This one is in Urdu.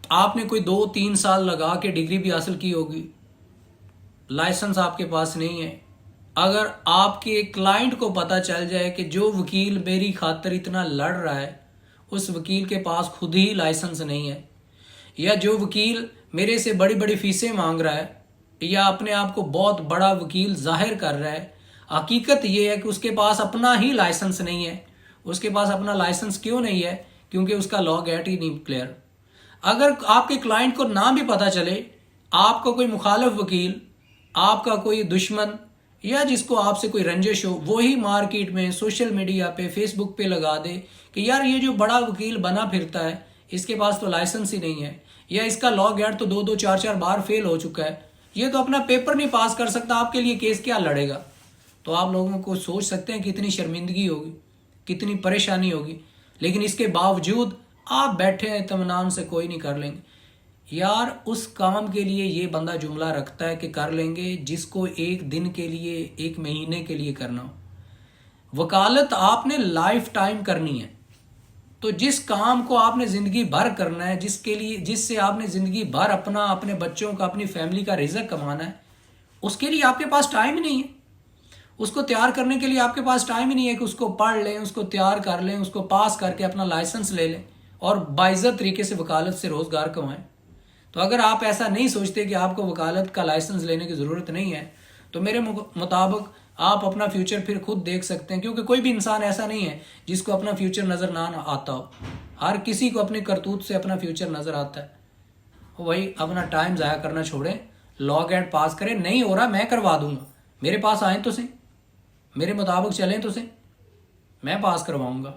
آپ نے کوئی 2-3 سال لگا کے ڈگری بھی حاصل کی ہوگی، لائسنس آپ کے پاس نہیں ہے، اگر آپ کے کلائنٹ کو پتہ چل جائے کہ جو وکیل میری خاطر اتنا لڑ رہا ہے اس وکیل کے پاس خود ہی لائسنس نہیں ہے، یا جو وکیل میرے سے بڑی بڑی فیسیں مانگ رہا ہے یا اپنے آپ کو بہت بڑا وکیل ظاہر کر رہا ہے، حقیقت یہ ہے کہ اس کے پاس اپنا ہی لائسنس نہیں ہے۔ اس کے پاس اپنا لائسنس کیوں نہیں ہے؟ کیونکہ اس کا لا گیٹ ہی نہیں کلیئر۔ اگر آپ کے کلائنٹ کو نہ بھی پتہ چلے، آپ کا کوئی مخالف وکیل، آپ کا کوئی دشمن یا جس کو آپ سے کوئی رنجش ہو، وہی مارکیٹ میں سوشل میڈیا پہ فیس بک پہ لگا دے کہ یار یہ جو بڑا وکیل بنا پھرتا ہے اس کے پاس تو لائسنس ہی نہیں ہے، یا اس کا لا گیٹ تو 2-4 بار فیل ہو چکا ہے، یہ تو اپنا پیپر نہیں پاس کر سکتا، آپ کے لیے کیس کیا لڑے گا؟ تو آپ لوگوں کو سوچ سکتے ہیں کتنی شرمندگی ہوگی، کتنی پریشانی ہوگی، لیکن اس کے باوجود آپ بیٹھے ہیں اطمینان سے، کوئی نہیں کر لیں گے۔ یار اس کام کے لیے یہ بندہ جملہ رکھتا ہے کہ کر لیں گے جس کو 1 دن کے لیے 1 مہینے کے لیے کرنا ہو۔ وکالت آپ نے لائف ٹائم کرنی ہے، تو جس کام کو آپ نے زندگی بھر کرنا ہے، جس سے آپ نے زندگی بھر اپنے بچوں کا، اپنی فیملی کا رزق کمانا ہے، اس کے لیے آپ کے پاس ٹائم ہی نہیں ہے۔ اس کو تیار کرنے کے لیے آپ کے پاس ٹائم ہی نہیں ہے کہ اس کو پڑھ لیں، اس کو تیار کر لیں، اس کو پاس کر کے اپنا لائسنس لے لیں اور باعزت طریقے سے وکالت سے روزگار کمائیں۔ تو اگر آپ ایسا نہیں سوچتے کہ آپ کو وکالت کا لائسنس لینے کی ضرورت نہیں ہے، تو میرے مطابق آپ اپنا فیوچر پھر خود دیکھ سکتے ہیں، کیونکہ کوئی بھی انسان ایسا نہیں ہے جس کو اپنا فیوچر نظر نہ آتا ہو۔ ہر کسی کو اپنے کرتوت سے اپنا فیوچر نظر آتا ہے۔ وہی اپنا ٹائم ضائع کرنا چھوڑیں، لا گیٹ پاس کریں۔ نہیں ہو رہا میں کروا دوں گا، میرے پاس آئیں تو صحیح، میرے مطابق چلیں تو صحیح، میں پاس کرواؤں گا۔